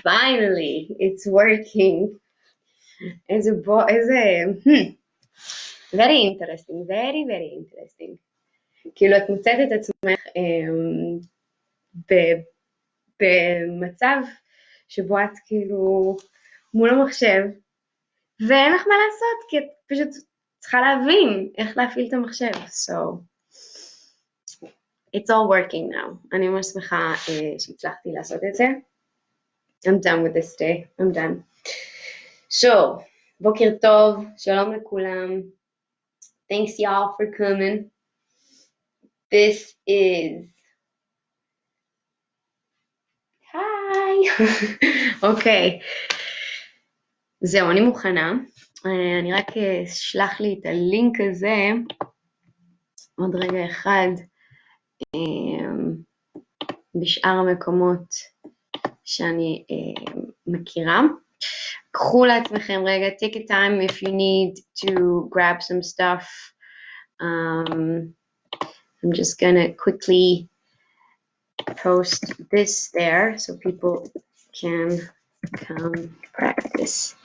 Finally, it's working. Very interesting, very very interesting. כאילו את מוצאת את עצמך במצב שבו את כאילו מול המחשב, ואין לך מה לעשות, כי את פשוט צריכה להבין איך להפעיל את המחשב. So, it's all working now. אני ממש שמחה שהצלחתי לעשות את זה. I'm done with this day. I'm done. So, בוקר טוב, שלום לכולם. Thanks y'all for coming. This is... Hi! אוקיי. זהו, אני מוכנה. אני רק אשלח לי את הלינק הזה. עוד רגע אחד. בשאר המקומות שאני מכירה. קחו לעצמכם רגע, take a time if you need to grab some stuff. I'm just gonna quickly post this there so people can come practice.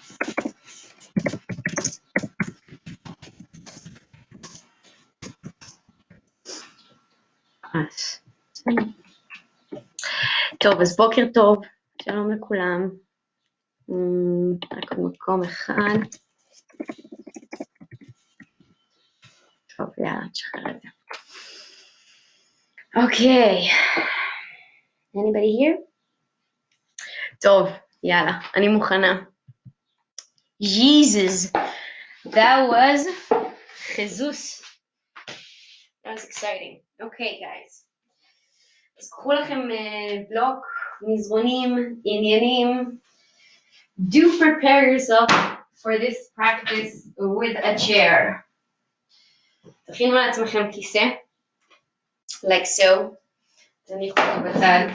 טוב, אז בוקר טוב, שלום לכולם. רק במקום אחד. טוב, יאללה, תשחרר את זה. אוקיי. Anybody here? טוב, יאללה, אני מוכנה. Jesus, that was Jesus. That was exciting. Okay, guys. אז קחו לכם בלוק, מזרונים, עניינים. Do prepare yourself for this practice with a chair. תכינו לעצמכם כיסא, like so. תניחו אותו בצד.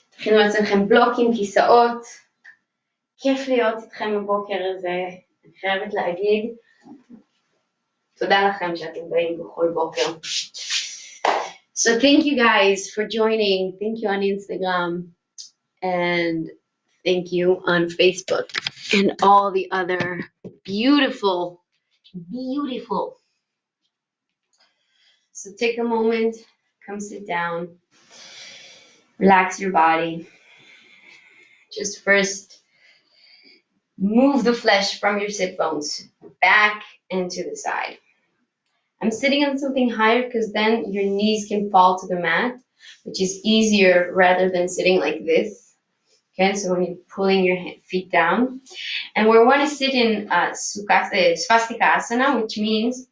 תכינו לעצמכם בלוקים, כיסאות. כיף להיות איתכם בבוקר הזה, אני חייבת להגיד. תודה לכם שאתם באים בכל בוקר. So thank you guys for joining. Thank you on Instagram. And thank you on Facebook. And all the other beautiful. So take a moment, come sit down, relax your body. Just first move the flesh from your sit bones back and to the side. I'm sitting on something higher because then your knees can fall to the mat, which is easier rather than sitting like this. Okay, so when you're pulling your feet down. And we want to sit in Svastika Asana, which means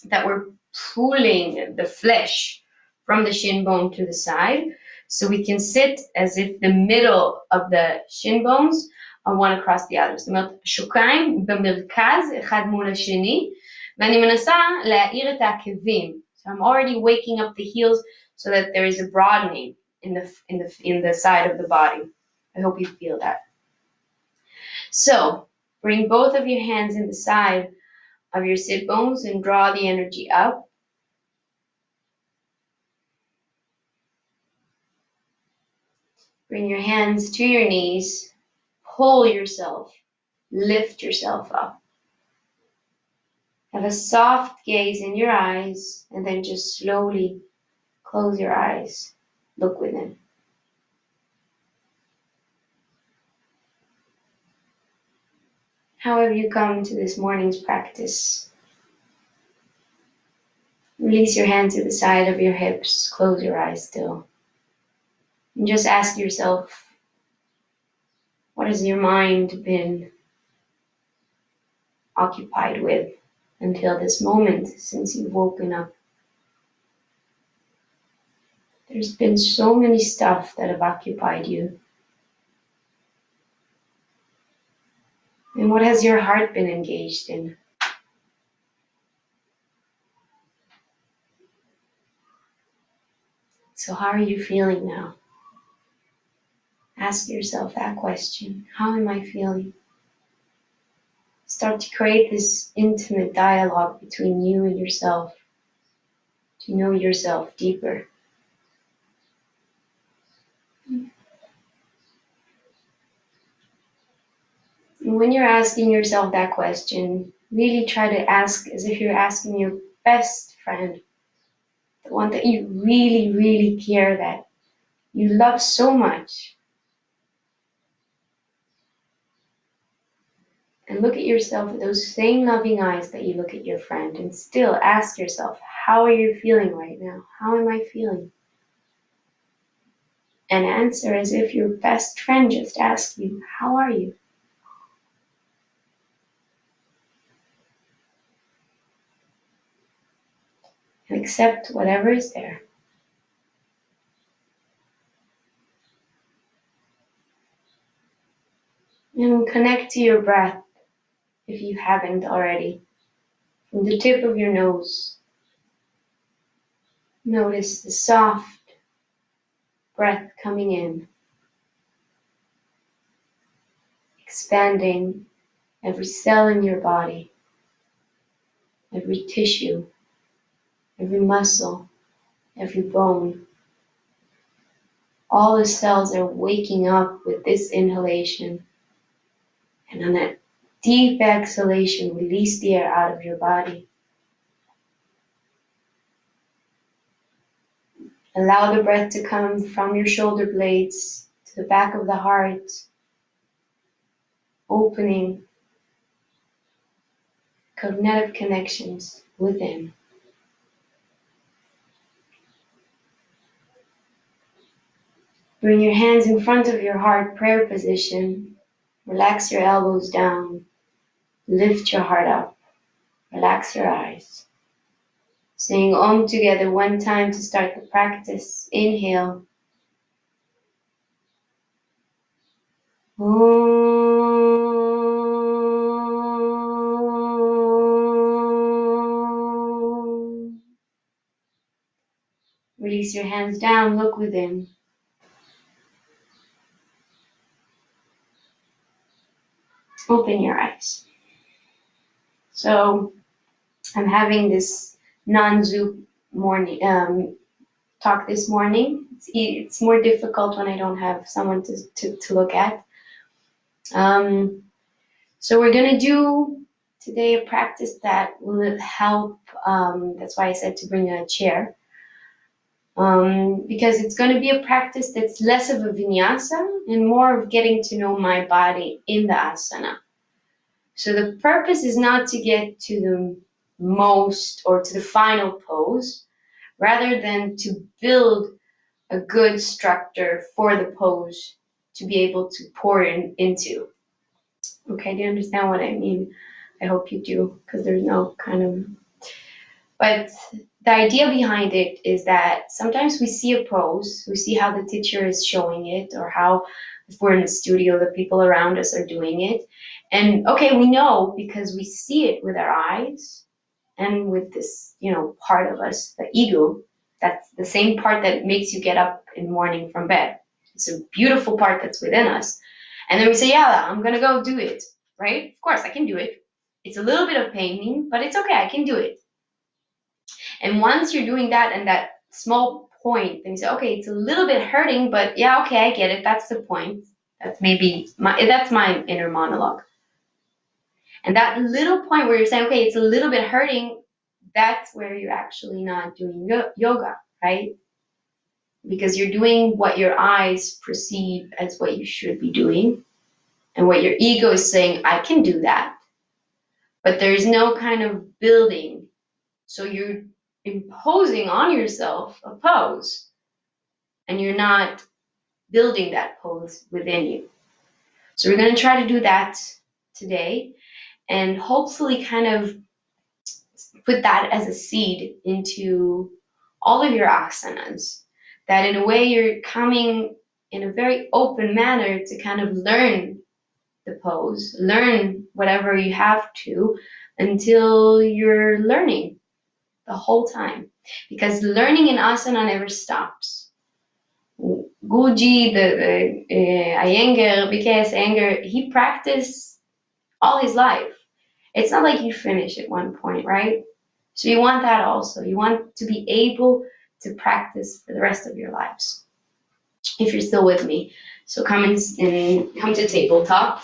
that we're pulling the flesh from the shin bone to the side. So we can sit as if the middle of the shin bones are one across the other. זאת אומרת, שוקיים במרכז, אחד מול השני, ואני מנסה להאיר את העקבים. So I'm already waking up the heels so that there is a broadening in the side of the body. I hope you feel that. So bring both of your hands in the side of your sit bones and draw the energy up. Bring your hands to your knees, pull yourself, lift yourself up. Have a soft gaze in your eyes and then just slowly close your eyes. Look within. How have you come to this morning's practice? Release your hand to the side of your hips, close your eyes still. And just ask yourself, what has your mind been occupied with until this moment since you've woken up? There's been so many stuff that have occupied you. And what has your heart been engaged in? So how are you feeling now? Ask yourself that question. How am I feeling? Start to create this intimate dialogue between you and yourself, to know yourself deeper. And when you're asking yourself that question, really try to ask as if you're asking your best friend, the one that you really, really care, that you love so much. And look at yourself with those same loving eyes that you look at your friend, and still ask yourself, how are you feeling right now? How am I feeling? And answer as if your best friend just asked you, how are you? And accept whatever is there. And connect to your breath, if you haven't already. From the tip of your nose, notice the soft breath coming in, expanding every cell in your body, every tissue, every muscle, every bone. All the cells are waking up with this inhalation. And on that deep exhalation, release the air out of your body. Allow the breath to come from your shoulder blades to the back of the heart, opening cognitive connections within. Bring your hands in front of your heart, prayer position. Relax your elbows down. Lift your heart up. Relax your eyes. Saying Om together one time to start the practice. Inhale. Om. Release your hands down. Look within. Open your eyes. So I'm having this non-Zoom morning talk this morning. It's more difficult when I don't have someone to look at. So we're going to do today a practice that will help. That's why I said to bring a chair. Because it's going to be a practice that's less of a vinyasa and more of getting to know my body in the asana. So the purpose is not to get to the most or to the final pose, rather than to build a good structure for the pose to be able to pour into. Okay, do you understand what I mean? I hope you do, because there's no kind of... But the idea behind it is that sometimes we see a pose, we see how the teacher is showing it, or how, if we're in the studio, the people around us are doing it. And okay, we know because we see it with our eyes and with this, part of us, the ego, that's the same part that makes you get up in the morning from bed. It's a beautiful part that's within us. And then we say, yeah, I'm going to go do it, right? Of course, I can do it. It's a little bit of pain, but it's okay, I can do it. And once you're doing that and that small point, then you say, okay, it's a little bit hurting, but yeah, okay, I get it. That's the point. That's my inner monologue. And that little point where you're saying, okay, it's a little bit hurting, that's where you're actually not doing yoga, right? Because you're doing what your eyes perceive as what you should be doing, and what your ego is saying, I can do that. But there's no kind of building. So you're imposing on yourself a pose, and you're not building that pose within you. So we're going to try to do that today, and hopefully kind of put that as a seed into all of your asanas, that in a way you're coming in a very open manner to kind of learn the pose, learn whatever you have to, until you're learning the whole time. Because learning in asana never stops. Guji, the Iyengar, BKS Iyengar, he practiced all his life. It's not like you finish at one point, right? So you want that also. You want to be able to practice for the rest of your lives, if you're still with me. So come to tabletop.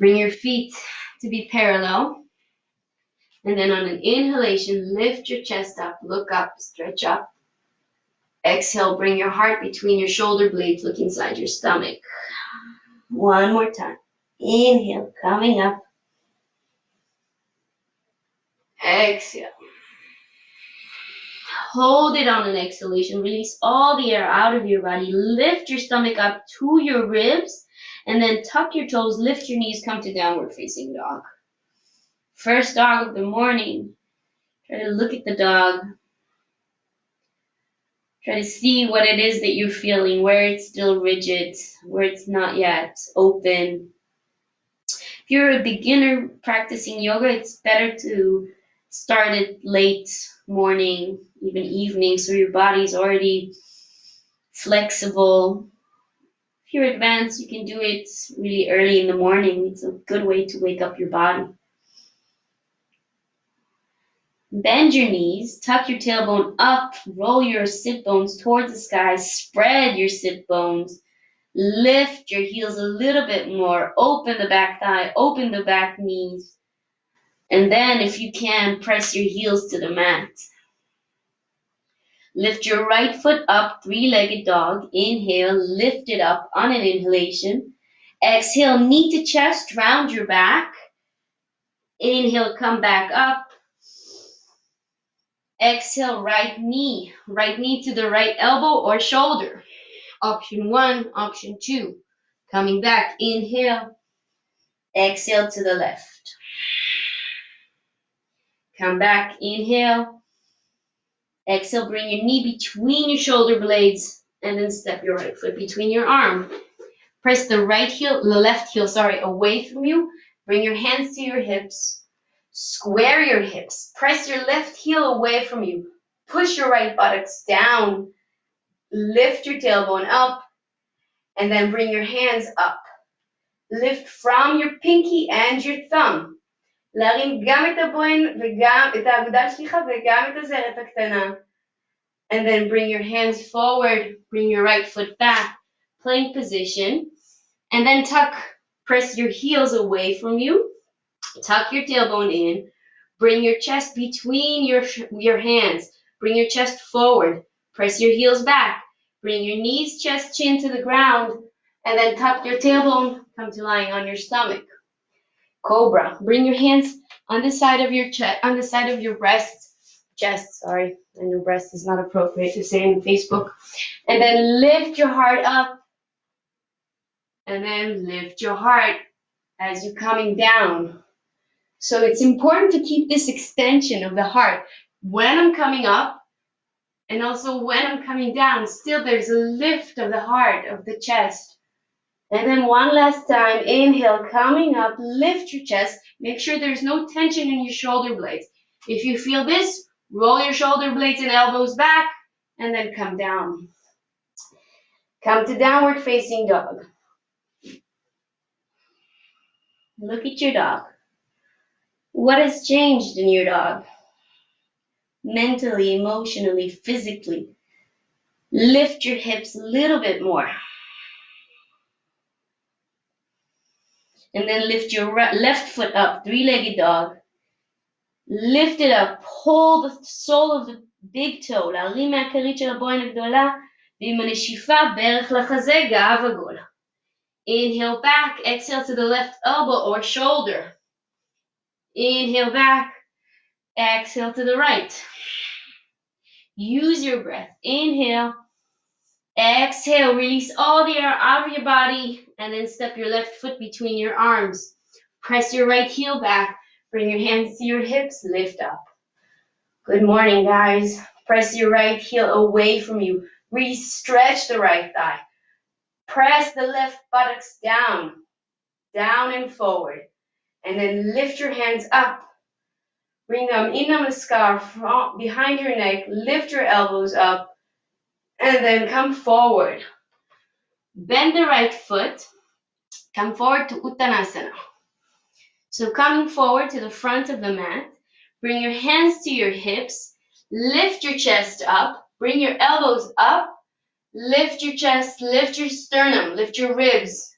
Bring your feet to be parallel. And then on an inhalation, lift your chest up, look up, stretch up. Exhale, bring your heart between your shoulder blades, look inside your stomach. One more time. Inhale, coming up. Exhale. Hold it on an exhalation. Release all the air out of your body. Lift your stomach up to your ribs. And then tuck your toes, lift your knees, come to downward facing dog. First dog of the morning. Try to look at the dog. Try to see what it is that you're feeling, where it's still rigid, where it's not yet open. If you're a beginner practicing yoga, it's better to start it late morning, even evening, so your body's already flexible. If you're advanced, you can do it really early in the morning. It's a good way to wake up your body. Bend your knees, tuck your tailbone up, roll your sit bones towards the sky, spread your sit bones, lift your heels a little bit more, open the back thigh, open the back knees, and then if you can, press your heels to the mat. Lift your right foot up, three-legged dog. Inhale, lift it up on an inhalation. Exhale, knee to chest, round your back. Inhale, come back up. Exhale, right knee to the right elbow or shoulder. Option 1, option 2. Coming back, inhale. Exhale to the left. Come back, inhale. Exhale, bring your knee between your shoulder blades and then step your right foot between your arm. Press the left heel, away from you. Bring your hands to your hips. Square your hips. Press your left heel away from you. Push your right buttocks down. Lift your tailbone up. And then bring your hands up. Lift from your pinky and your thumb. להרים גם את הבוין וגם את האגודל שליחה וגם את הזרת הקטנה. And then bring your hands forward. Bring your right foot back. Plank position. And then press your heels away from you. Tuck your tailbone in. Bring your chest between your hands. Bring your chest forward. Press your heels back. Bring your knees, chest, chin to the ground. And then tuck your tailbone. Come to lying on your stomach. Cobra. Bring your hands on the side of your chest, on the side of your chest. I know breast is not appropriate to say on Facebook. And then lift your heart up. And then lift your heart as you're coming down. So it's important to keep this extension of the heart when I'm coming up and also when I'm coming down. Still there's a lift of the heart, of the chest. And then one last time, inhale, coming up, lift your chest. Make sure there's no tension in your shoulder blades. If you feel this, roll your shoulder blades and elbows back and then come down. Come to downward facing dog. Look at your dog. What has changed in your dog? Mentally, emotionally, physically. Lift your hips a little bit more. And then lift your left foot up, three-legged dog. Lift it up. Hold the sole of the big toe. להרים מהכרית של הבוין הגדולה. ועם הנשיפה ברך לחזה, גב עגול. Inhale back. Exhale to the left elbow or shoulder. Inhale back. Exhale to the right. Use your breath. Inhale. Exhale. Release all the air out of your body. And then step your left foot between your arms. Press your right heel back. Bring your hands to your hips. Lift up. Good morning, guys. Press your right heel away from you. Really stretch the right thigh. Press the left buttocks down. Down and forward. And then lift your hands up. Bring them in on the scarf behind your neck. Lift your elbows up. And then come forward. Bend the right foot. Come forward to Uttanasana. So coming forward to the front of the mat. Bring your hands to your hips. Lift your chest up. Bring your elbows up. Lift your chest. Lift your sternum. Lift your ribs.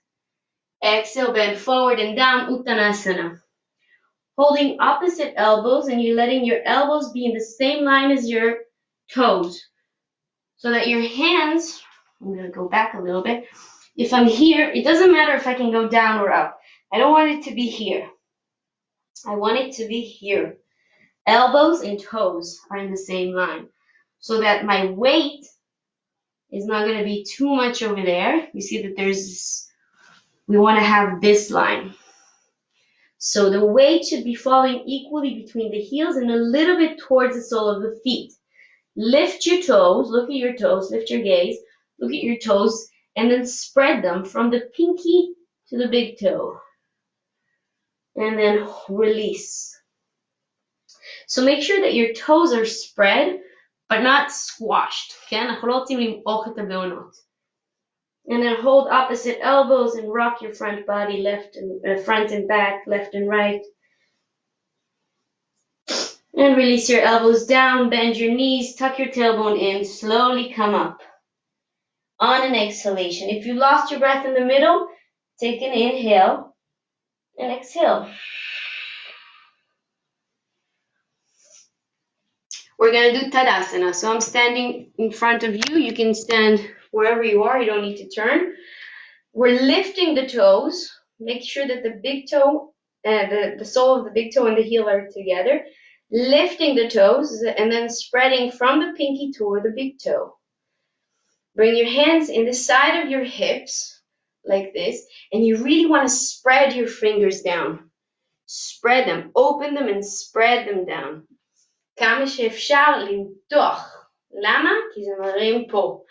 Exhale, bend forward and down, Uttanasana. Holding opposite elbows, and you're letting your elbows be in the same line as your toes. So that your hands, I'm going to go back a little bit. If I'm here, it doesn't matter if I can go down or up. I don't want it to be here. I want it to be here. Elbows and toes are in the same line. So that my weight is not going to be too much over there. You see that we want to have this line. So the weight should be falling equally between the heels and a little bit towards the sole of the feet. Lift your toes, look at your toes, lift your gaze, look at your toes, and then spread them from the pinky to the big toe. And then release. So make sure that your toes are spread, but not squashed. And then hold opposite elbows and rock your front body, front and back, left and right. And release your elbows down, bend your knees, tuck your tailbone in, slowly come up. On an exhalation. If you lost your breath in the middle, take an inhale and exhale. We're going to do Tadasana. So I'm standing in front of you. You can stand wherever you are. You don't need to turn. We're lifting the toes. Make sure that the big toe, the sole of the big toe and the heel are together. Lifting the toes and then spreading from the pinky toward the big toe. Bring your hands in the side of your hips like this, and you really want to spread your fingers down. Spread them, open them and spread them down. כמה שאפשר למתוח. למה? כי זה מרים פה.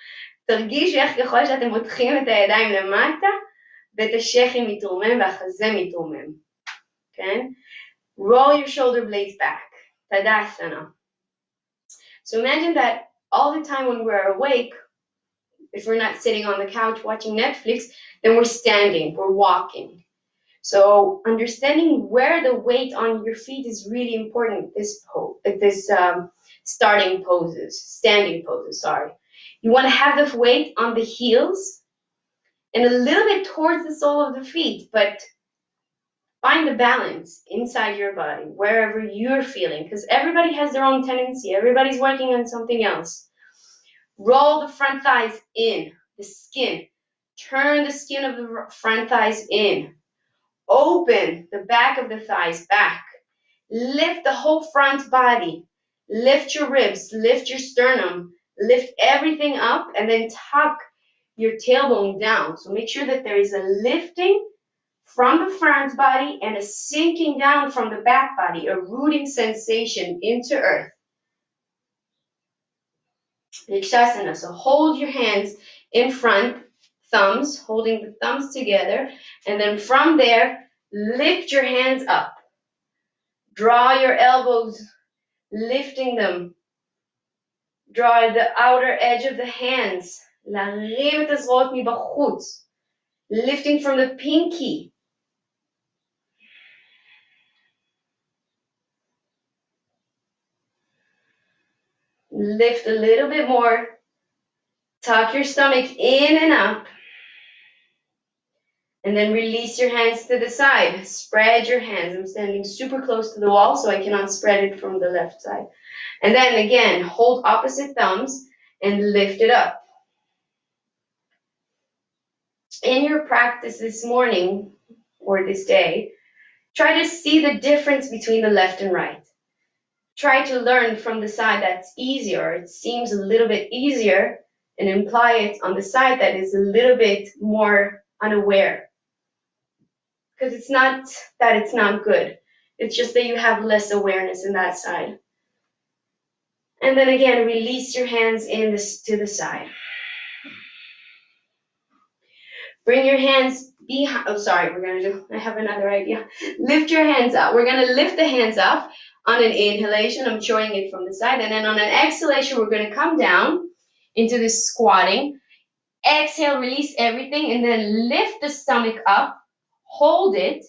תרגישו איך ככל שאתם מותחים את הידיים למטה, ואת השכם מתרומם והחזה מתרומם. כן? Roll your shoulder blades back. Tadasana. So imagine that all the time when we're awake, if we're not sitting on the couch watching Netflix, then we're standing, we're walking. So understanding where the weight on your feet is really important. Standing poses, sorry. You want to have the weight on the heels and a little bit towards the sole of the feet, but find the balance inside your body, wherever you're feeling, because everybody has their own tendency. Everybody's working on something else. Roll the front thighs in, the skin. Turn the skin of the front thighs in. Open the back of the thighs back. Lift the whole front body. Lift your ribs, lift your sternum, lift everything up, and then tuck your tailbone down. So make sure that there is a lifting from the front body and a sinking down from the back body, a rooting sensation into earth. Vrikshasana. So hold your hands in front, thumbs, holding the thumbs together, and then from there, lift your hands up. Draw your elbows, lifting them. Draw the outer edge of the hands. להרים את הזרועות מבחוץ. Lifting from the pinky. Lift a little bit more. Tuck your stomach in and up. And then release your hands to the side. Spread your hands. I'm standing super close to the wall, so I cannot spread it from the left side. And then again, hold opposite thumbs and lift it up. In your practice this morning or this day, try to see the difference between the left and right. Try to learn from the side that's easier. It seems a little bit easier, and imply it on the side that is a little bit more unaware. Because it's not that it's not good. It's just that you have less awareness in that side. And then again, release your hands to the side. Bring your hands behind. Oh, sorry, I have another idea. Lift your hands up. We're going to lift the hands up on an inhalation. I'm showing it from the side. And then on an exhalation, we're going to come down into this squatting. Exhale, release everything, and then lift the stomach up. Hold it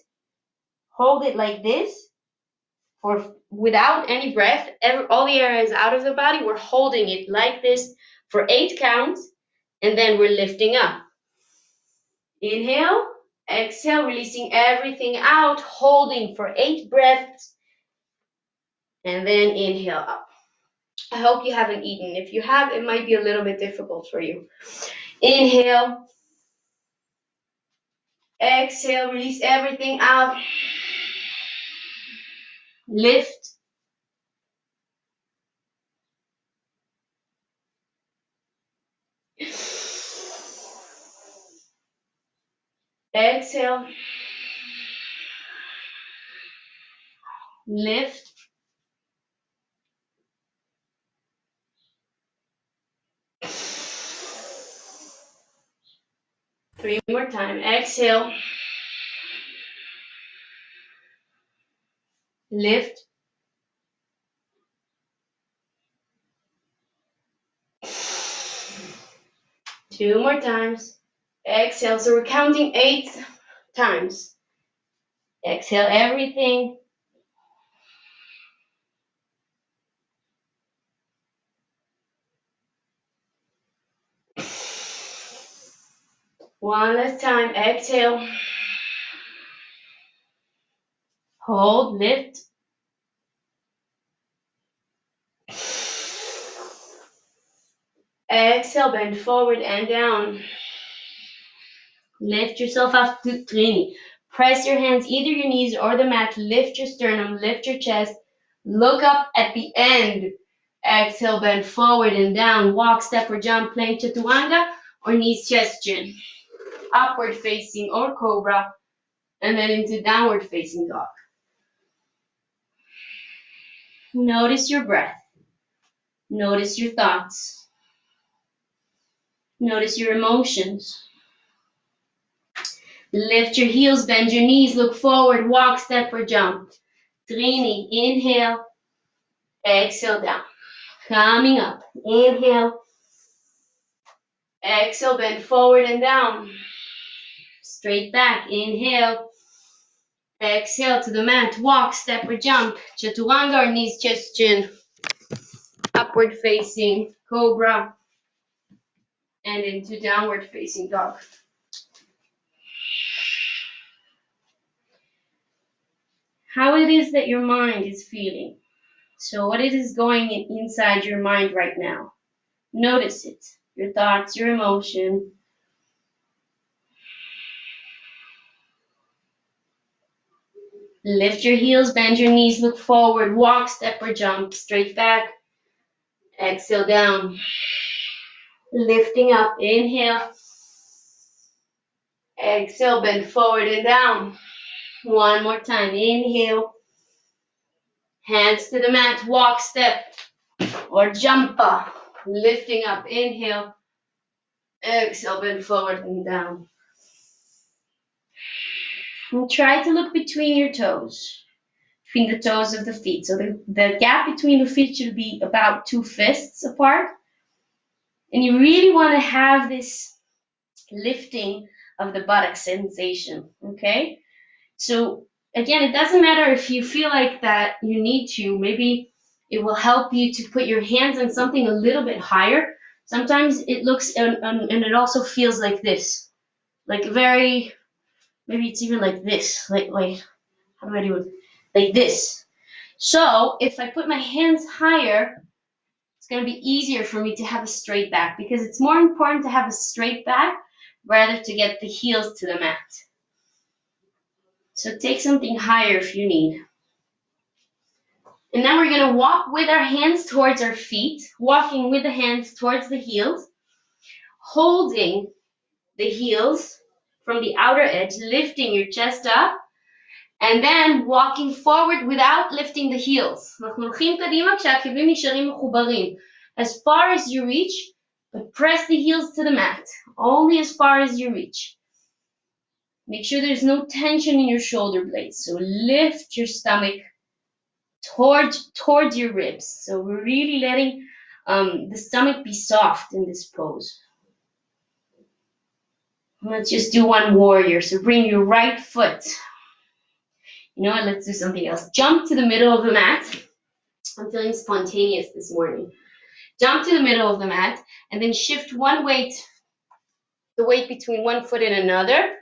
like this without any breath. All the air is out of the body. We're holding it like this for 8 counts, and then we're lifting up. Inhale, Exhale, releasing everything out, holding for 8 breaths, and then inhale up. I hope you haven't eaten. If you have, it might be a little bit difficult for you. Inhale, exhale, release everything out. Lift. Exhale. Lift. Three more times. Exhale. Lift. Two more times. Exhale. So we're counting 8 times. Exhale everything. One last time. Exhale. Hold. Lift. Exhale. Bend forward and down. Lift yourself up to Trini. Press your hands, either your knees or the mat. Lift your sternum. Lift your chest. Look up at the end. Exhale, bend forward and down. Walk, step, or jump, plank, chaturanga, or knees, chest, chin. Upward facing or cobra, and then into downward facing dog. Notice your breath. Notice your thoughts. Notice your emotions. Lift your heels, bend your knees, look forward, walk, step, or jump. Trini, inhale, exhale, down. Coming up, inhale, exhale, bend forward and down. Straight back, inhale, exhale to the mat, walk, step, or jump. Chaturanga or knees, chest, chin. Upward facing, cobra, and into downward facing dog. How it is that your mind is feeling. So what it is going inside your mind right now. Notice it, your thoughts, your emotion. Lift your heels, bend your knees, look forward, walk, step, or jump, straight back. Exhale down. Lifting up, inhale. Exhale, bend forward and down. One more time, inhale. Hands to the mat, walk, step, or jump up. Lifting up, inhale. Exhale, bend forward and down. And try to look between your toes, between the toes of the feet. So the gap between the feet should be about 2 fists apart. And you really want to have this lifting of the buttock sensation, okay? So again, it doesn't matter if you feel like that you need to. Maybe it will help you to put your hands on something a little bit higher. Sometimes it looks, and it also feels like this. Like very, maybe it's even like this. Like how do I do it? Like this. So if I put my hands higher, it's going to be easier for me to have a straight back, because it's more important to have a straight back rather to get the heels to the mat. So take something higher if you need. And now we're going to walk with our hands towards our feet, walking with the hands towards the heels, holding the heels from the outer edge, lifting your chest up, and then walking forward without lifting the heels. As far as you reach, but press the heels to the mat, only as far as you reach. Make sure there's no tension in your shoulder blades. So lift your stomach towards your ribs. So we're really letting the stomach be soft in this pose. Let's just do one warrior. So bring your right foot. You know what? Let's do something else. Jump to the middle of the mat. I'm feeling spontaneous this morning. Jump to the middle of the mat and then shift one weight, the weight between one foot and another,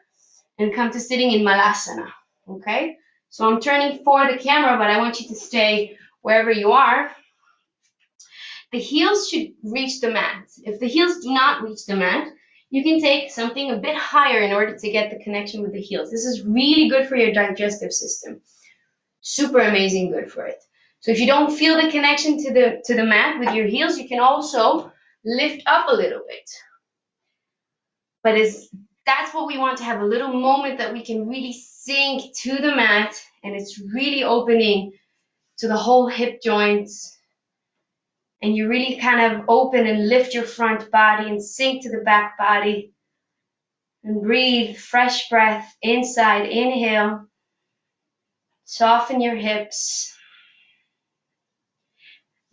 and come to sitting in Malasana, okay? So I'm turning for the camera, but I want you to stay wherever you are. The heels should reach the mat. If the heels do not reach the mat, you can take something a bit higher in order to get the connection with the heels. This is really good for your digestive system. Super amazing good for it. So if you don't feel the connection to the mat with your heels, you can also lift up a little bit. But that's what we want, to have a little moment that we can really sink to the mat, and it's really opening to the whole hip joints, and you really kind of open and lift your front body and sink to the back body, and breathe fresh breath inside. Inhale, soften your hips,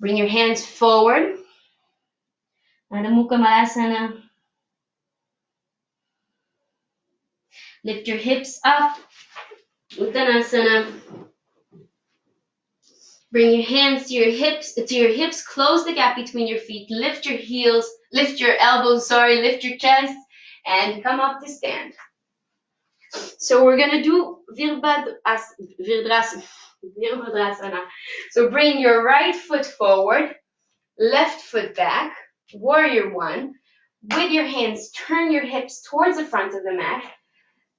bring your hands forward, Adho Mukha Malasana. Lift your hips up, Uttanasana. Bring your hands to your hips, close the gap between your feet, lift your elbows, lift your chest, and come up to stand. So we're gonna do Virabhadrasana. So bring your right foot forward, left foot back, warrior one. With your hands, turn your hips towards the front of the mat.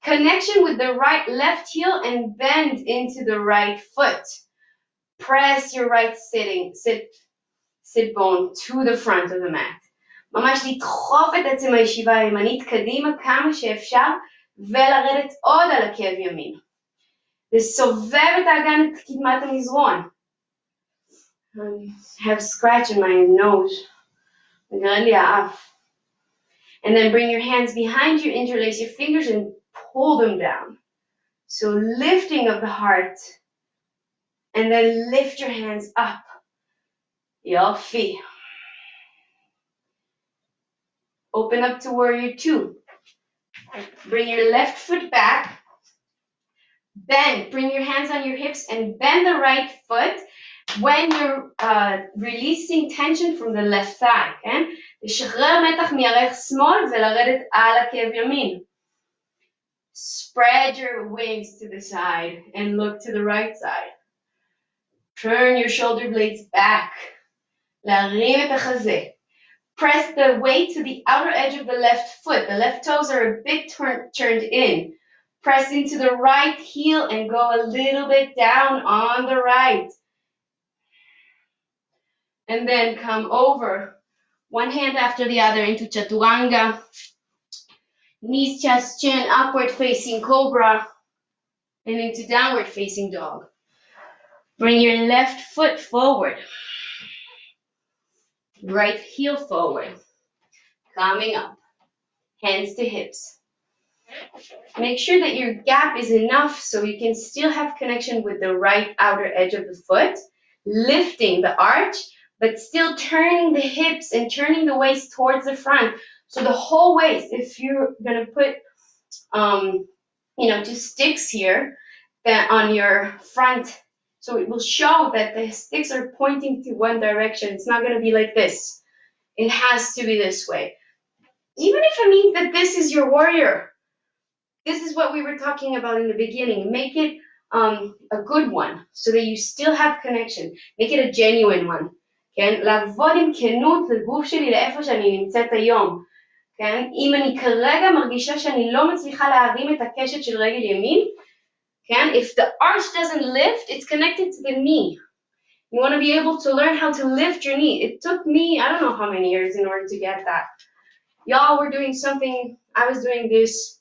Connection with the left heel and bend into the right foot. Press your right sit bone to the front of the mat. ממש לדחוף את עצם הישיבה הימנית קדימה כמה שאפשר ולרדת עוד על עקב ימין. לסובב את האגן את קדמת המזרון. I have scratch in my nose. נגרד לי האף. And then bring your hands behind you, interlace your fingers and pull them down. So lifting of the heart. And then lift your hands up. Yofi. Open up to warrior two. Bring your left foot back. Bend. Bring your hands on your hips and bend the right foot when you're releasing tension from the left thigh. כן? לשחרר מתח מירך שמאל ולרדת על עקב ימין. Spread your wings to the side and look to the right side. Turn your shoulder blades back. להרים את החזה. Press the weight to the outer edge of the left foot. The left toes are a bit turned in. Press into the right heel and go a little bit down on the right. And then come over, one hand after the other, into Chaturanga. Knees, chest, chin, upward facing cobra, and into downward facing dog. Bring your left foot forward. Right heel forward. Coming up. Hands to hips. Make sure that your gap is enough so you can still have connection with the right outer edge of the foot, lifting the arch, but still turning the hips and turning the waist towards the front. So the whole waist, if you're gonna put, two sticks here that on your front, so it will show that the sticks are pointing to one direction. It's not gonna be like this. It has to be this way. Even if it means that this is your warrior. This is what we were talking about in the beginning. Make it a good one so that you still have connection. Make it a genuine one. כן? לעבוד עם כנות לגוף שלי לאיפה שאני נמצאת היום. כן? אם אני כרגע מרגישה שאני לא מצליחה להרים את הקשת של רגל ימין, כן? If the arch doesn't lift, it's connected to the knee. You want to be able to learn how to lift your knee. It took me, I don't know how many years in order to get that. Y'all were doing something, I was doing this.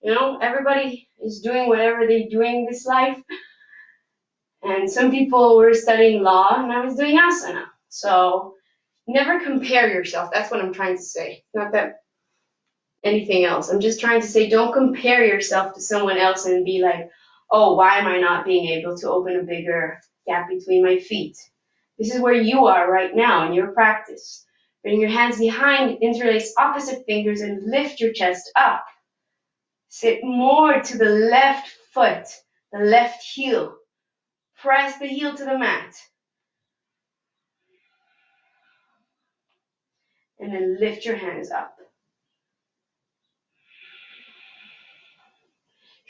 Everybody is doing whatever they're doing in this life. And some people were studying law, and I was doing asana. So never compare yourself. That's what I'm trying to say. Not that anything else. I'm just trying to say don't compare yourself to someone else and be like, oh, why am I not being able to open a bigger gap between my feet? This is where you are right now in your practice. Bring your hands behind, interlace opposite fingers, and lift your chest up. Sit more to the left foot, the left heel. Press the heel to the mat. And then lift your hands up.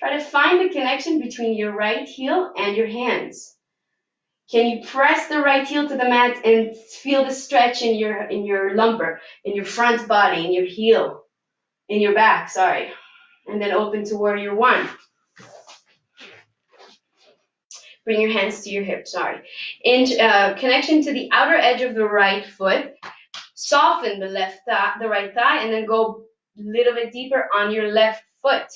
Try to find the connection between your right heel and your hands. Can you press the right heel to the mat and feel the stretch in your lumbar, in your front body, in your heel, in your back, sorry. And then open to warrior one. Bring your hands to your hips, sorry. Connection to the outer edge of the right foot. Soften the right thigh, and then go a little bit deeper on your left foot.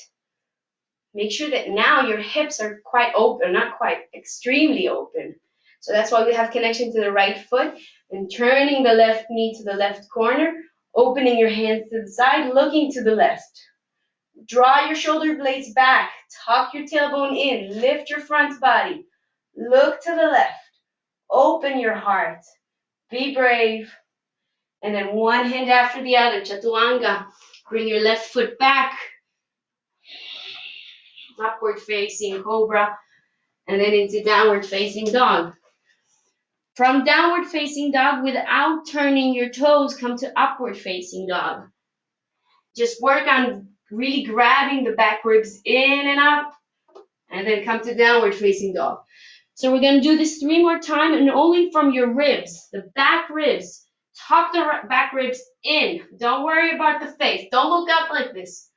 Make sure that now your hips are quite open, not quite, extremely open. So that's why we have connection to the right foot, and turning the left knee to the left corner, opening your hands to the side, looking to the left. Draw your shoulder blades back, tuck your tailbone in, lift your front body, look to the left, open your heart, be brave, and then one hand after the other, chaturanga. Bring your left foot back, upward facing cobra, and then into downward facing dog. From downward facing dog, without turning your toes, come to upward facing dog. Just work on really grabbing the back ribs in and up, and then come to downward facing dog. So we're going to do this 3 more times, and only from your ribs, the back ribs. Tuck the back ribs in. Don't worry about the face. Don't look up like this.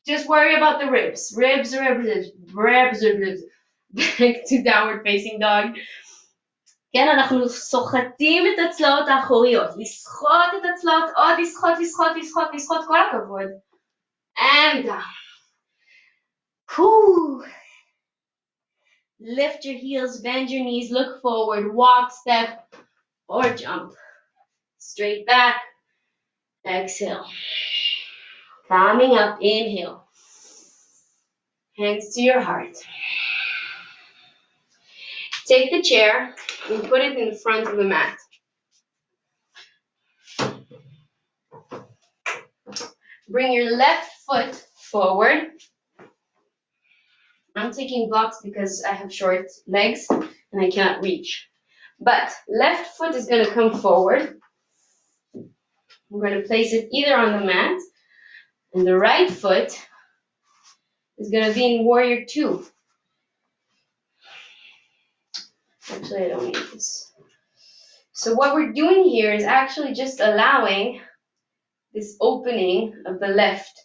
Just worry about the ribs. Ribs. Back to downward facing dog. כן, אנחנו סוחטים את הצלעות האחוריות. לסחוט את הצלעות, עוד לסחוט, כל הכבוד. And down. Lift your heels, bend your knees, look forward, walk, step, or jump. Straight back, exhale. Coming up, inhale. Hands to your heart. Take the chair and put it in front of the mat. Bring your left foot forward. I'm taking blocks because I have short legs and I cannot reach. But left foot is going to come forward. I'm going to place it either on the mat, and the right foot is going to be in warrior two. Actually, I don't need this. So what we're doing here is actually just allowing this opening of the left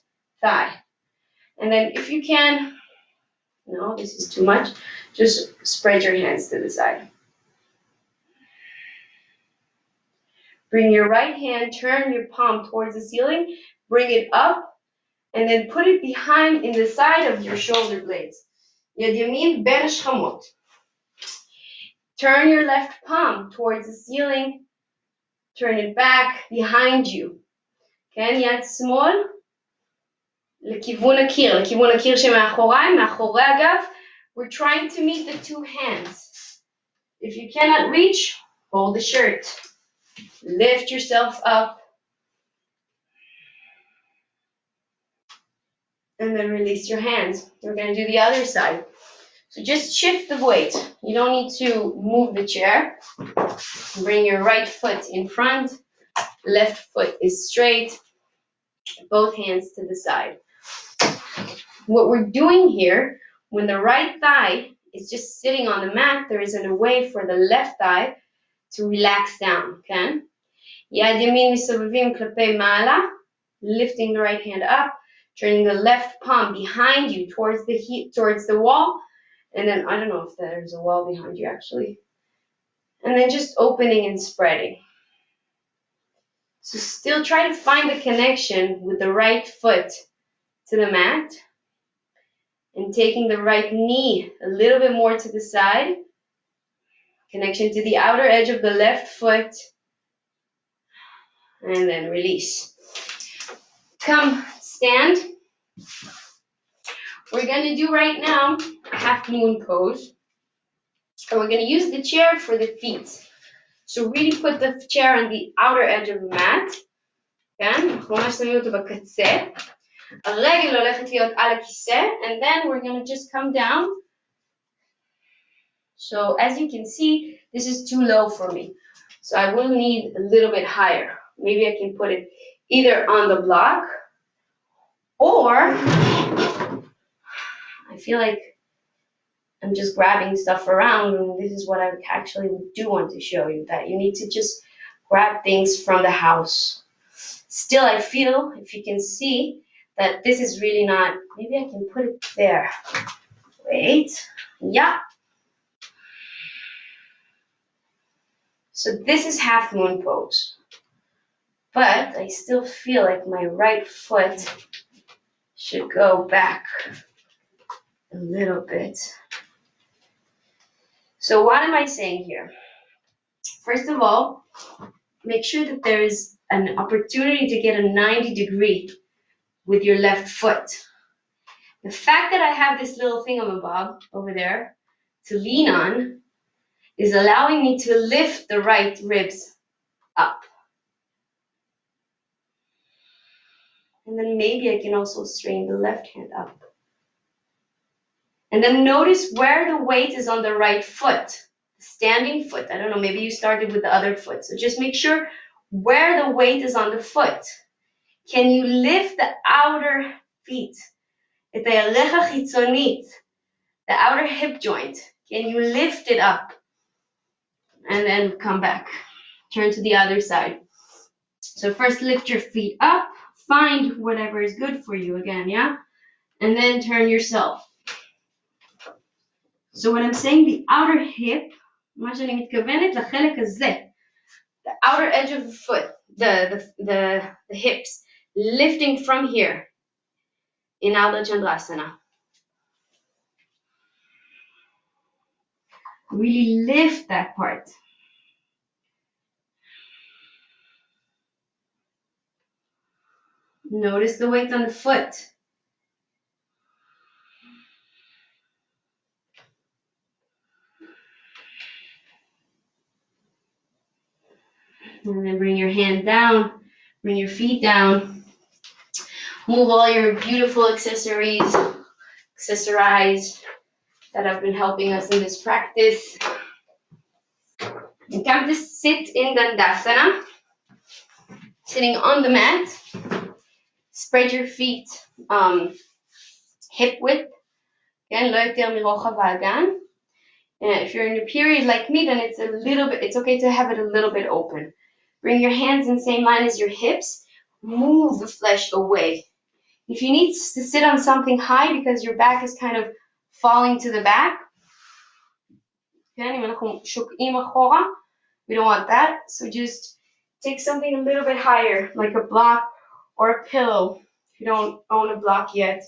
thigh. And then if you can, no, this is too much, just spread your hands to the side. Bring your right hand, turn your palm towards the ceiling, bring it up, and then put it behind in the side of your shoulder blades. Yad yamin ben shchamot. Turn your left palm towards the ceiling, turn it back behind you. כן, יד שמאל לכיוון הקיר שמאחוריי, מאחורי הגב. We're trying to meet the two hands. If you cannot reach, hold the shirt. Lift yourself up. And then release your hands. We're going to do the other side. So just shift the weight. You don't need to move the chair. Bring your right foot in front. Left foot is straight. Both hands to the side. What we're doing here, when the right thigh is just sitting on the mat, there isn't a way for the left thigh to relax down, okay? יד ימין מסובבים כלפי מעלה, lifting the right hand up, turning the left palm behind you towards the wall, and then I don't know if there's a wall behind you actually, and then just opening and spreading. So still try to find the connection with the right foot to the mat, and taking the right knee a little bit more to the side, connection to the outer edge of the left foot, and then release. Come, stand. We're going to do right now half moon pose. And we're going to use the chair for the feet. So really put the chair on the outer edge of the mat. כן? אנחנו ממש שמים אותו בקצה. הרגל הולכת להיות על הכיסא, and then we're going to just come down. So as you can see, this is too low for me. So I will need a little bit higher. Maybe I can put it either on the block, or I feel like I'm just grabbing stuff around, and this is what I actually do want to show you, that you need to just grab things from the house. Still, I feel, if you can see, that this is really not, maybe I can put it there. Wait, yeah. So this is half moon pose. But I still feel like my right foot should go back a little bit. So what am I saying here? First of all, make sure that there is an opportunity to get a 90 degree with your left foot. The fact that I have this little thingamabob over there to lean on is allowing me to lift the right ribs up. And then maybe I can also straighten the left hand up. And then notice where the weight is on the right foot, the standing foot. I don't know, maybe you started with the other foot. So just make sure where the weight is on the foot. Can you lift the outer feet? The outer hip joint. Can you lift it up? And then come back. Turn to the other side. So first lift your feet up. Find whatever is good for you again, yeah? And then turn yourself. So when I'm saying the outer hip, מה שאני מתכוונת לחלק הזה, the outer edge of the foot, the hips, lifting from here in Ardha Chandrasana. Really lift that part. Notice the weight on the foot. And then bring your hand down, bring your feet down. Move all your beautiful accessorize that have been helping us in this practice. And come to sit in Dandasana, sitting on the mat. Spread your feet hip width. Again, לא יותר מרוחב האגן. And if you're in a period like me, then it's okay to have it a little bit open. Bring your hands in the same line as your hips. Move the flesh away. If you need to sit on something high because your back is kind of falling to the back, we don't want that. So just take something a little bit higher, like a block or a pillow. If you don't own a block yet,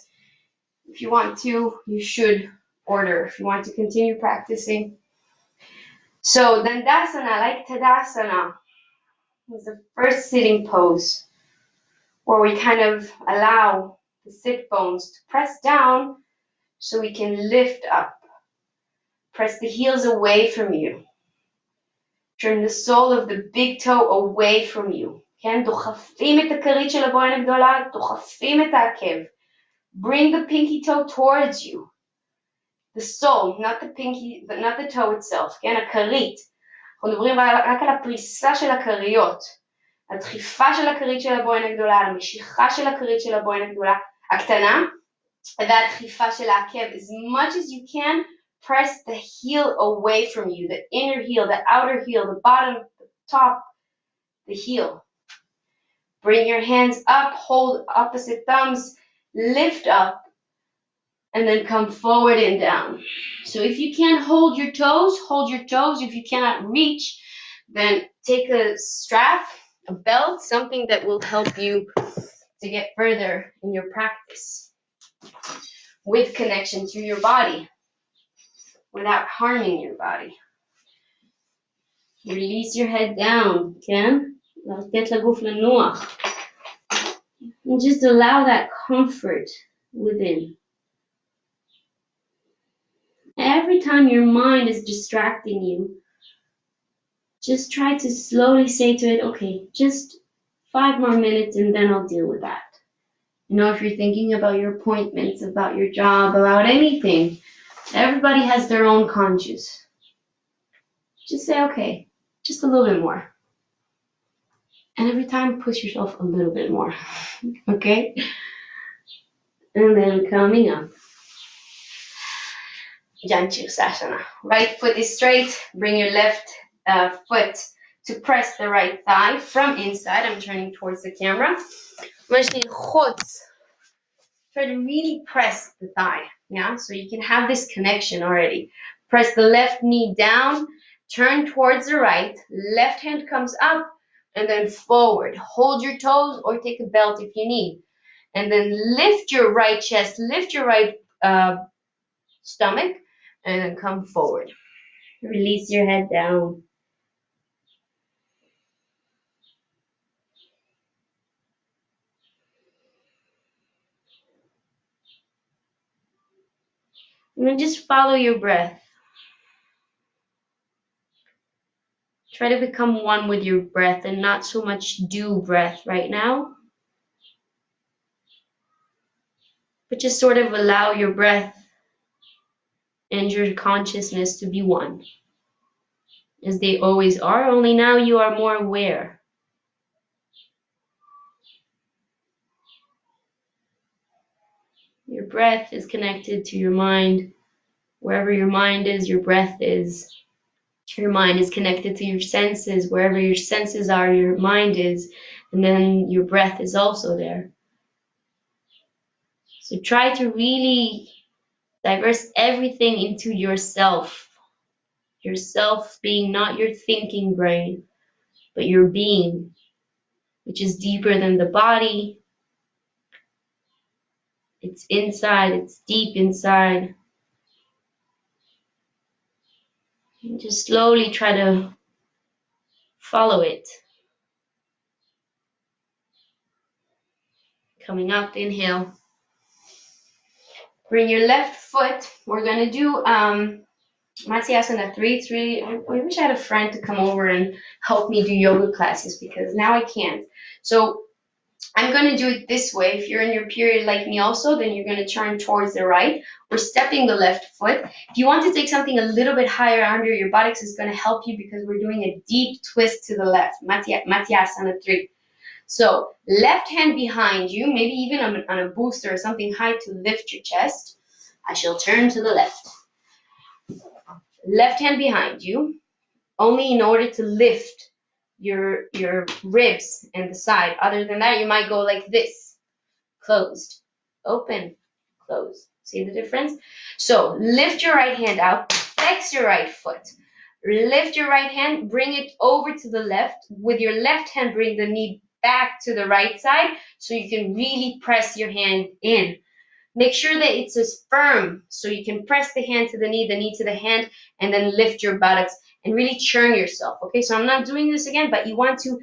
if you want to, you should order if you want to continue practicing. So Dandasana, like Tadasana, is the first sitting pose where we kind of allow the sit bones to press down so we can lift up. Press the heels away from you. Turn the sole of the big toe away from you. כן? דוחפים את הכרית של הבוין הגדולה, דוחפים את העקב. Bring the pinky toe towards you. The sole, not the pinky, but not the toe itself, כן? הכרית. אנחנו מדברים רק על הפריסה של הכריות. הדחיפה של הכרית של הבוין הגדולה, המשיכה של הכרית של הבוין הגדולה, הקטנה, והדחיפה של העקב. As much as you can, press the heel away from you, the inner heel, the outer heel, the bottom, the top, the heel. Bring your hands up, hold opposite thumbs, lift up, and then come forward and down. So if you can't hold your toes, hold your toes. If you cannot reach, then take a strap, a belt, something that will help you to get further in your practice with connection to your body without harming your body. Release your head down, כן? לתת לגוף לנוח. And just allow that comfort within. Every time your mind is distracting you, just try to slowly say to it, okay, just 5 more minutes and then I'll deal with that. You know, if you're thinking about your appointments, about your job, about anything, everybody has their own conscious. Just say, okay, just a little bit more. And every time, push yourself a little bit more, okay? And then coming up. Janchursasana. Right foot is straight. Bring your left foot to press the right thigh from inside. I'm turning towards the camera. Try to really press the thigh, yeah? So you can have this connection already. Press the left knee down, turn towards the right, left hand comes up, and then forward. Hold your toes or take a belt if you need. And then lift your right chest, lift your right stomach, and then come forward. Release your head down. And then just follow your breath. Try to become one with your breath and not so much do breath right now. But just sort of allow your breath and your consciousness to be one, as they always are, only now you are more aware. Your breath is connected to your mind. Wherever your mind is, your breath is. Your mind is connected to your senses. Wherever your senses are, your mind is. And then your breath is also there. So try to really diverse everything into yourself. Yourself being not your thinking brain, but your being, which is deeper than the body. It's inside, it's deep inside. And just slowly try to follow it. Coming up, inhale. Bring your left foot. We're gonna do Matsyasana 3. I wish I had a friend to come over and help me do yoga classes because now I can't. So I'm going to do it this way. If you're in your period like me also, then you're going to turn towards the right. We're stepping the left foot. If you want to take something a little bit higher under your buttocks, it's going to help you because we're doing a deep twist to the left. Matsyasana 3. So left hand behind you, maybe even on a booster or something high to lift your chest. I shall turn to the left. Left hand behind you, only in order to lift your ribs and the side. Other than that, you might go like this. Closed, open, closed. See the difference? So lift your right hand out, flex your right foot. Lift your right hand, bring it over to the left. With your left hand, bring the knee back to the right side so you can really press your hand in. Make sure that it's as firm so you can press the hand to the knee to the hand, and then lift your buttocks and really churn yourself. Okay, so I'm not doing this again, but you want to,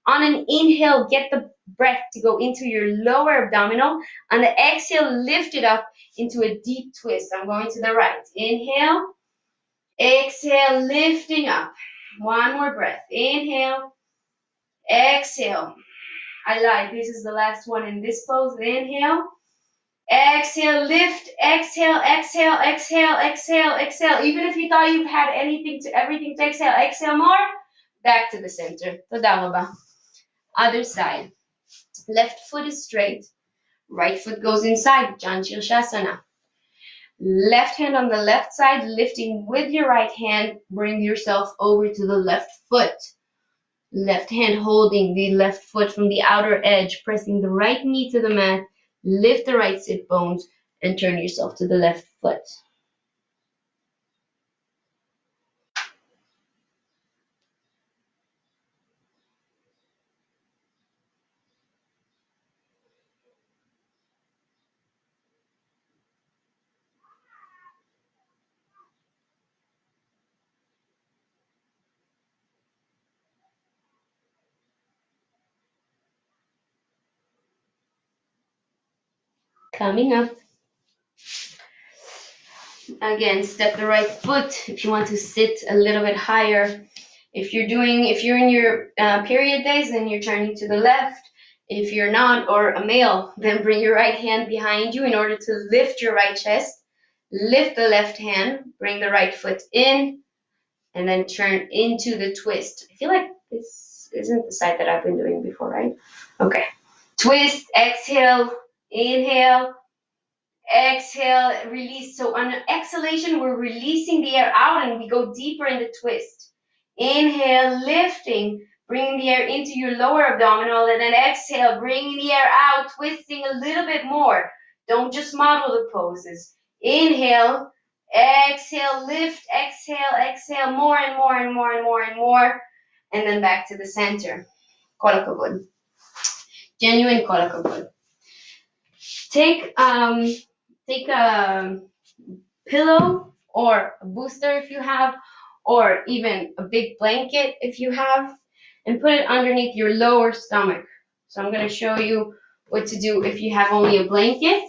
on an inhale, get the breath to go into your lower abdominal. On the exhale, lift it up into a deep twist. I'm going to the right. Inhale, exhale, lifting up. One more breath. Inhale, exhale. I lied. This is the last one in this pose. Inhale. Exhale, lift, exhale, exhale, exhale, exhale, exhale. Even if you thought you had everything to exhale, exhale more. Back to the center. Toda raba. Other side. Left foot is straight. Right foot goes inside. Janchursasana. Left hand on the left side, lifting with your right hand. Bring yourself over to the left foot. Left hand holding the left foot from the outer edge, pressing the right knee to the mat. Lift the right sit bones and turn yourself to the left foot. Coming up. Again, step the right foot if you want to sit a little bit higher. If you're in your period days, then you're turning to the left. If you're not, or a male, then bring your right hand behind you in order to lift your right chest. Lift the left hand, bring the right foot in, and then turn into the twist. I feel like this isn't the side that I've been doing before, right? Okay. Twist, exhale, inhale, Exhale, release. So on exhalation, we're releasing the air out and we go deeper in the twist. Inhale, lifting, bringing the air into your lower abdominal, and then exhale, bringing the air out, twisting a little bit more. Don't just model the poses. Inhale, exhale, lift, exhale, exhale, more and more and more and more and more, and then back to the center. Kol hakavod. Genuine kol hakavod. Take a pillow or a booster if you have, or even a big blanket if you have, and put it underneath your lower stomach. So I'm going to show you what to do if you have only a blanket.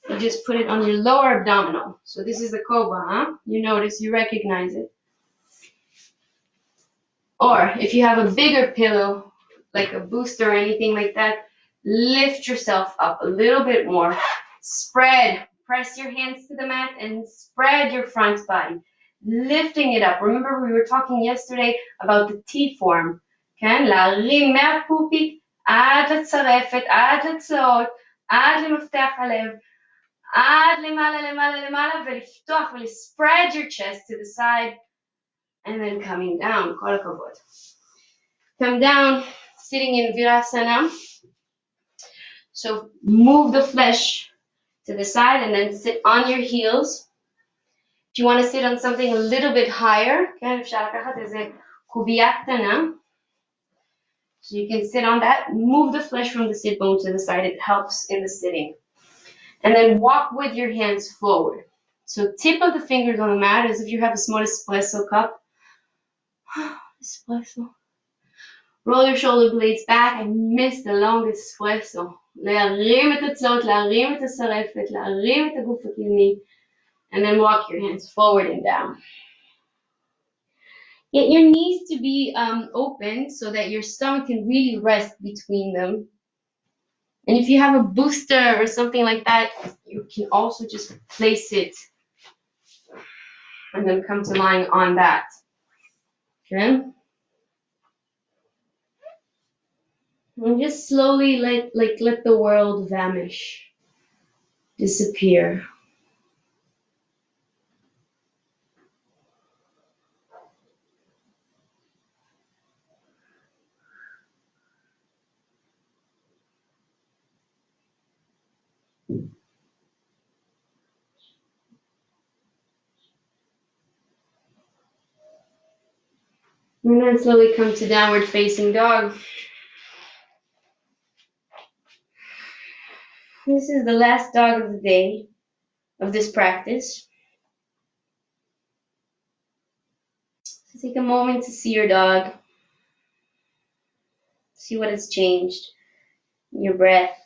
You just put it on your lower abdominal. So this is the cobra, huh? You notice, you recognize it. Or if you have a bigger pillow, like a booster or anything like that, lift yourself up a little bit more. Spread, press your hands to the mat and spread your front body, lifting it up. Remember we were talking yesterday about the T form, כן? להרים מהפופיק עד לצרפת, עד לצלעות, עד למפתח הלב, עד למעלה, למעלה, למעלה, ולפתוח spread your chest to the side, and then coming down. כל הכבוד. Come down, sitting in Virasana. So move the flesh to the side and then sit on your heels. If you want to sit on something a little bit higher, okay, אפשר לקחת איזה קובייה קטנה. So you can sit on that. Move the flesh from the sit bone to the side. It helps in the sitting. And then walk with your hands forward. So tip of the fingers on the mat as if you have a small espresso cup. Espresso. Roll your shoulder blades back and miss the long espresso. להרים את הצעות, להרים את השרפת, להרים את הגוף הקדמי. And then walk your hands forward and down. Get your knees to be open so that your stomach can really rest between them. And if you have a booster or something like that, you can also just place it and then come to lying on that. Okay? And just slowly let the world vanish, disappear. And then slowly come to downward facing dog. This is the last dog of the day of this practice. So take a moment to see your dog. See what has changed in your breath.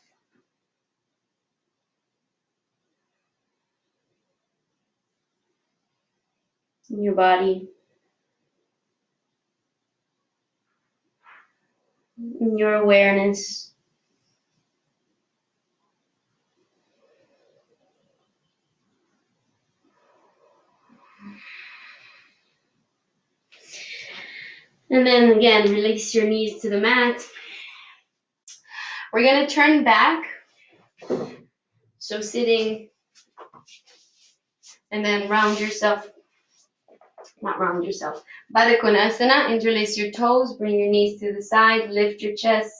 In your body. In your awareness. And then again, release your knees to the mat. We're going to turn back. So sitting and then round yourself. Not round yourself. Baddha Konasana. Interlace your toes. Bring your knees to the side. Lift your chest.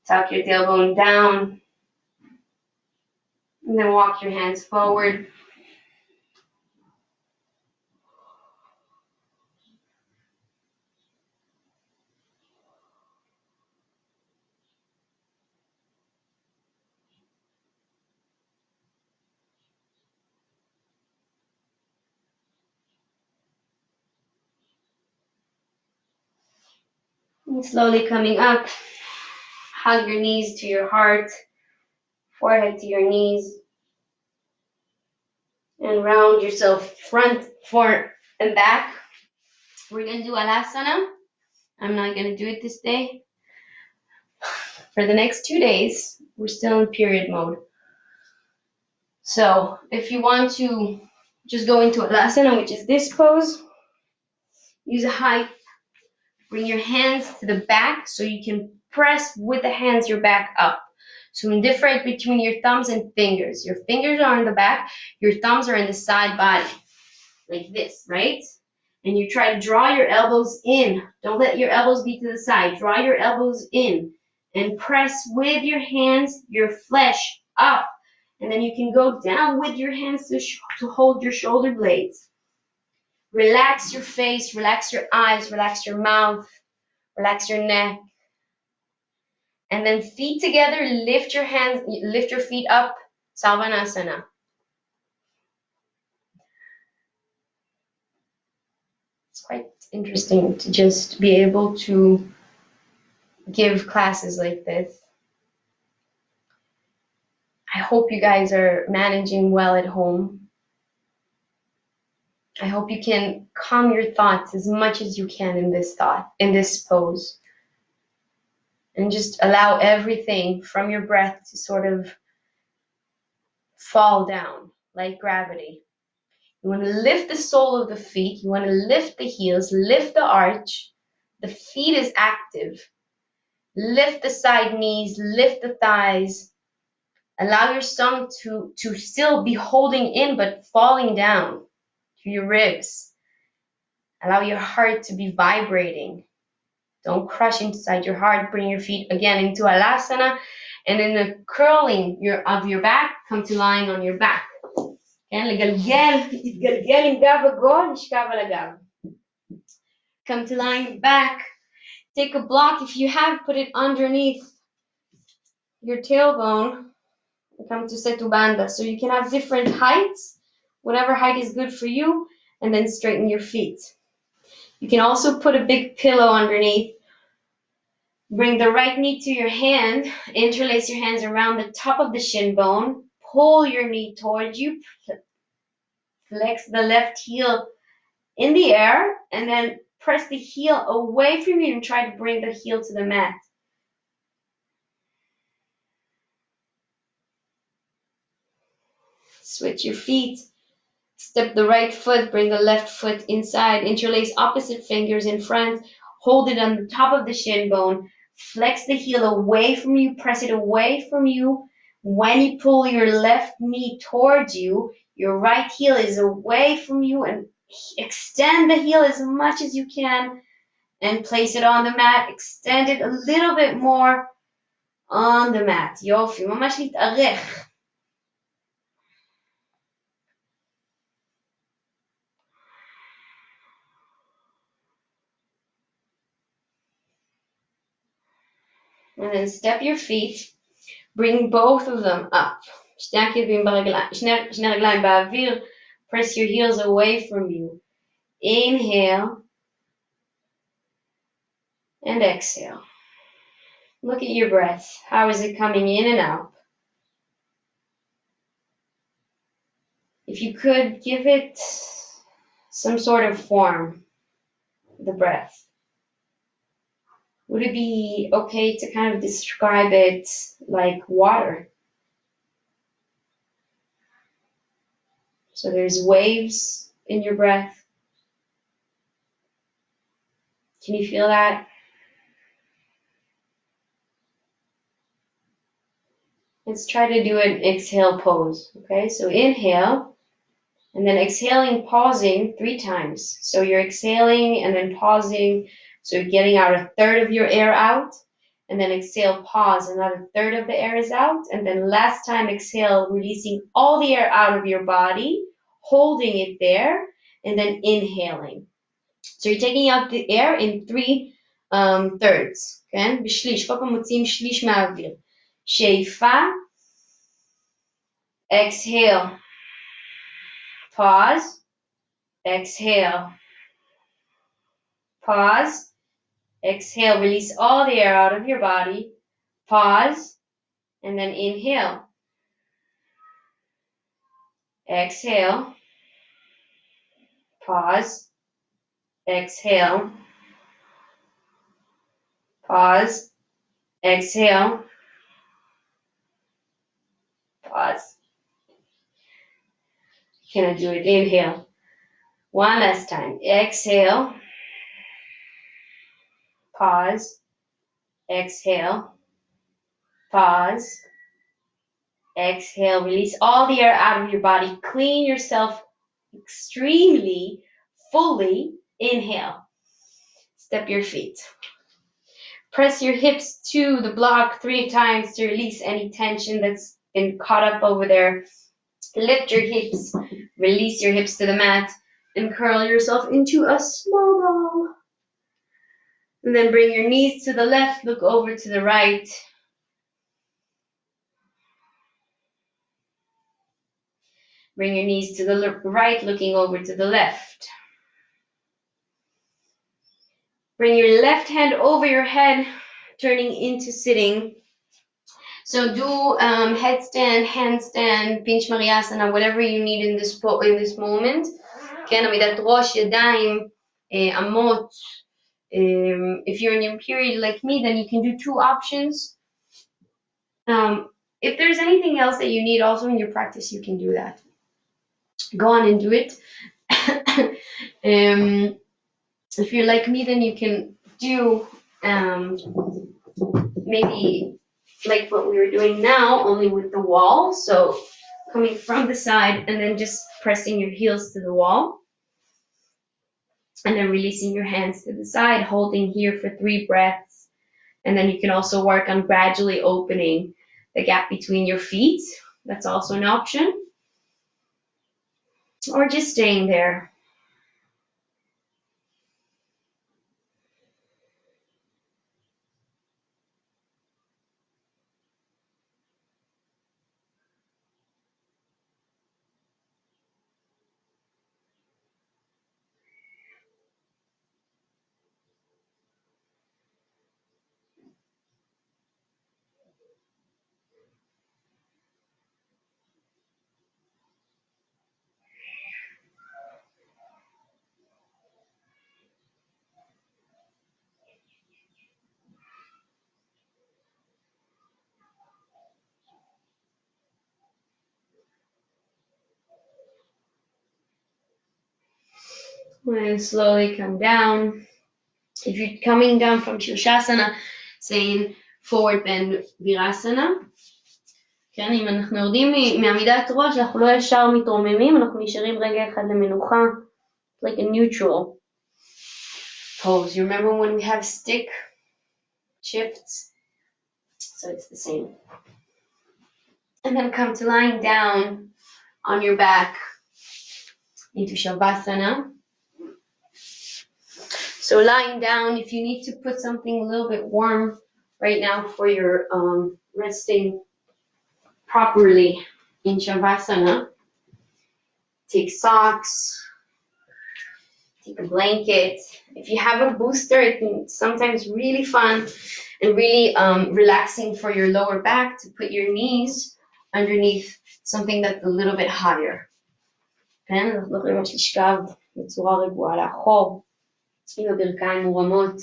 Tuck your tailbone down. And then walk your hands forward. And slowly coming up, hug your knees to your heart, forehead to your knees, and round yourself front, forward, and back. We're going to do Alasana. I'm not going to do it this day. For the next 2 days, we're still in period mode. So if you want to just go into Alasana, which is this pose, use a high. Bring your hands to the back so you can press with the hands your back up. So different between your thumbs and fingers. Your fingers are on the back, your thumbs are in the side body, like this, right? And you try to draw your elbows in. Don't let your elbows be to the side. Draw your elbows in and press with your hands your flesh up. And then you can go down with your hands to hold your shoulder blades. Relax your face, relax your eyes, relax your mouth, relax your neck. And then feet together, lift your hands, lift your feet up, Salvanasana. It's quite interesting to just be able to give classes like this. I hope you guys are managing well at home. I hope you can calm your thoughts as much as you can in this pose. And just allow everything from your breath to sort of fall down like gravity. You want to lift the sole of the feet. You want to lift the heels, lift the arch. The feet is active. Lift the side knees, lift the thighs. Allow your stomach to still be holding in but falling down to your ribs. Allow your heart to be vibrating. Don't crush inside your heart. Bring your feet again into Alasana. And in the curling of your back, come to lying on your back. Come to lying back. Take a block. If you have, put it underneath your tailbone. Come to Setu Bandha. So you can have different heights, whatever height is good for you, and then straighten your feet. You can also put a big pillow underneath. Bring the right knee to your hand. Interlace your hands around the top of the shin bone. Pull your knee towards you. Flex the left heel in the air, and then press the heel away from you and try to bring the heel to the mat. Switch your feet. Step the right foot, bring the left foot inside. Interlace opposite fingers in front. Hold it on the top of the shin bone. Flex the heel away from you. Press it away from you. When you pull your left knee towards you, your right heel is away from you, and extend the heel as much as you can and place it on the mat. Extend it a little bit more on the mat. יופי, ממש להתארך. And then step your feet. Bring both of them up. שני רגליים באוויר. Press your heels away from you. Inhale and exhale. Look at your breath. How is it coming in and out? If you could give it some sort of form, the breath. Would it be okay to kind of describe it like water? So there's waves in your breath. Can you feel that? Let's try to do an exhale pose, okay? So inhale, and then exhaling, pausing 3 times. So you're exhaling and then pausing, so you're getting out a third of your air out, and then exhale, pause, another third of the air is out, and then last time exhale, releasing all the air out of your body, holding it there, and then inhaling. So you're taking out the air in 3 thirds, כן? בשליש, כל פעם מוציאים שליש מהאוויר. שאיפה, exhale, pause, exhale, pause, exhale, release all the air out of your body, pause, and then inhale, exhale, pause, exhale, pause, exhale, pause. Can I do it? Inhale. One last time. Exhale, pause, exhale, pause, Exhale, release all the air out of your body. Clean yourself extremely, fully. Inhale. Step your feet. Press your hips to the block 3 times to release any tension that's been caught up over there. Lift your hips, release your hips to the mat, and curl yourself into a small ball. And then bring your knees to the left, look over to the right. Bring your knees to the right, looking over to the left. Bring your left hand over your head, turning into sitting. So do headstand, handstand, pinch Mariasana, whatever you need in this moment. כן, עמידת ראש, ידיים, אמות. If you're in your period like me, then you can do 2 options. If there's anything else that you need also in your practice, you can do that. Go on and do it. If you're like me, then you can do maybe like what we were doing now, only with the wall. So coming from the side and then just pressing your heels to the wall. And then releasing your hands to the side, holding here for 3 breaths. And then you can also work on gradually opening the gap between your feet. That's also an option. Or just staying there. And slowly come down. If you're coming down from Shirshasana, saying forward bend Virasana. כן, אם אנחנו יורדים מעמידת ראש, אנחנו לא ישר מתרוממים, אנחנו נשארים רגע אחד למנוחה, like a neutral pose. You remember when we have stick shifts? So it's the same. And then come to lying down on your back into Shavasana. So lying down, if you need to put something a little bit warm right now for your resting properly in Shavasana, take socks, take a blanket. If you have a booster, it's sometimes really fun and really relaxing for your lower back to put your knees underneath something that's a little bit higher. כן, אנחנו יכולים ממש לשכב בצורה רגועה לאחור, עם הברכיים מורמות.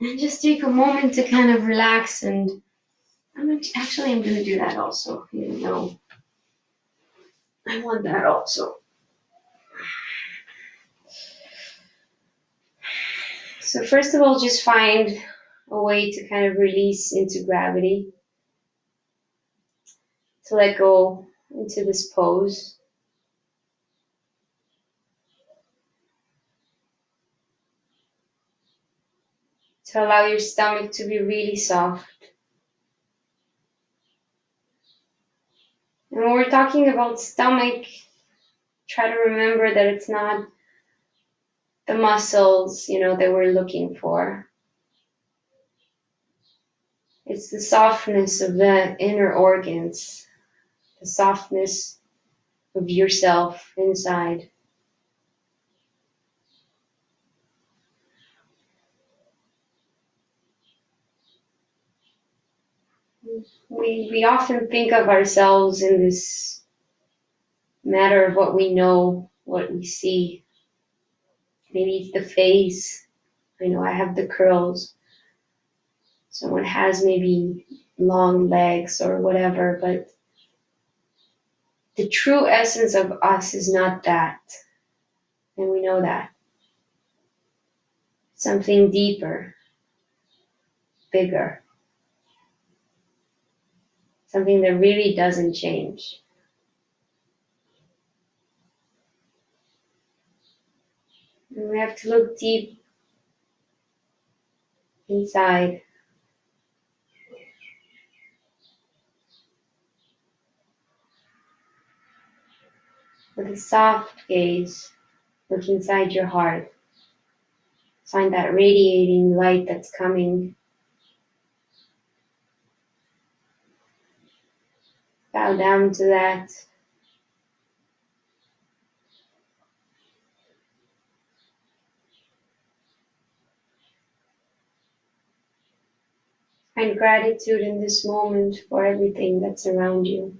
And just take a moment to kind of relax, and I'm going to do that also, even though I want that also. So first of all, just find a way to kind of release into gravity, to let go into this pose. To allow your stomach to be really soft. And when we're talking about stomach, try to remember that it's not the muscles, that we're looking for. It's the softness of the inner organs, the softness of yourself inside. We often think of ourselves in this matter of what we know, what we see. Maybe it's the face. I know I have the curls. Someone has maybe long legs or whatever, but the true essence of us is not that. And we know that. Something deeper, bigger. something that really doesn't change. And we have to look deep inside. With a soft gaze, look inside your heart. Find that radiating light that's coming. Bow down to that. Find gratitude in this moment for everything that's around you.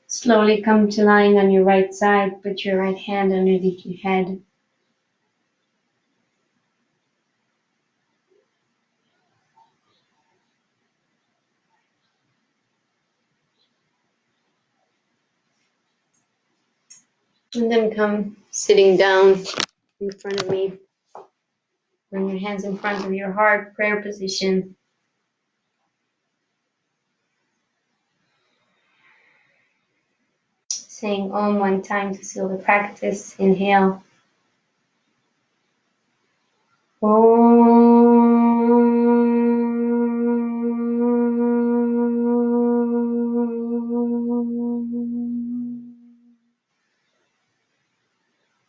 Slowly come to lying on your right side. Put your right hand underneath your head. And then come sitting down in front of me. Bring your hands in front of your heart, prayer position. Saying Om one time to seal the practice. Inhale.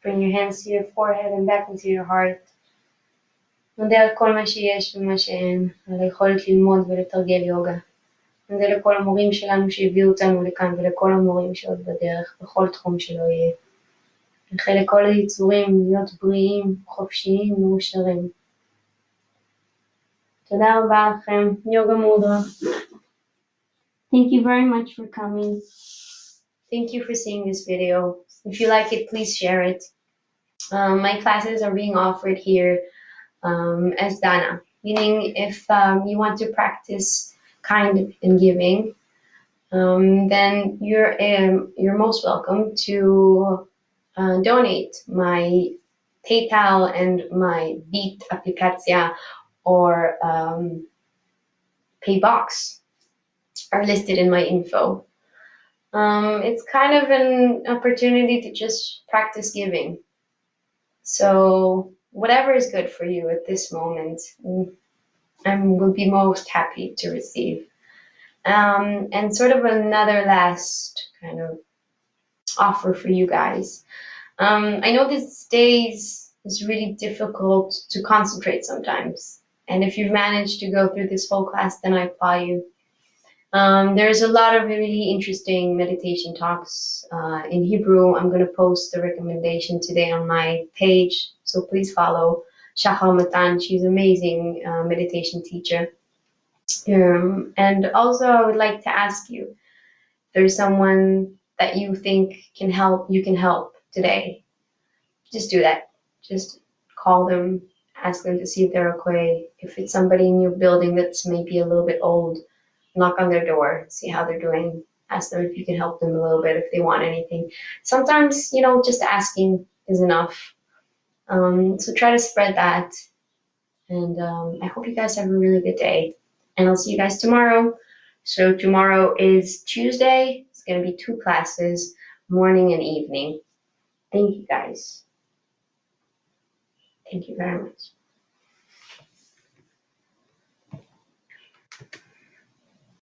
Bring your hands to your forehead and back into your heart. נודה על כל מה שיש ומה שאין, על היכולת ללמוד ולתרגל יוגה. נודה לכל המורים שלנו שהביאו אותנו לכאן ולכל המורים שעוד בדרך, בכל תחום שלא יהיה. נאחל לכל היצורים להיות בריאים, חופשיים ומאושרים. תודה רבה לכם, יוגה מודרה. Thank you very much for coming. Thank you for seeing this video. If you like it, please share it. My classes are being offered here as dana, meaning if you want to practice kind and giving, then you're most welcome to donate. My PayPal and my Beat applicacja or Paybox are listed in my info. It's kind of an opportunity to just practice giving. So whatever is good for you at this moment, I will be most happy to receive. And sort of another last kind of offer for you guys. I know these days is really difficult to concentrate sometimes. And if you've managed to go through this whole class, then I applaud you. There's a lot of really interesting meditation talks in Hebrew. I'm going to post the recommendation today on my page, so please follow Shachar Matan. She's an amazing meditation teacher. And also, I would like to ask you, if there's someone that you think can help, you can help today. Just do that. Just call them, ask them to see if they're okay. If it's somebody in your building that's maybe a little bit old, knock on their door, see how they're doing. Ask them if you can help them a little bit if they want anything. Sometimes, just asking is enough. So try to spread that. And I hope you guys have a really good day. And I'll see you guys tomorrow. So tomorrow is Tuesday. It's going to be 2 classes, morning and evening. Thank you guys. Thank you very much.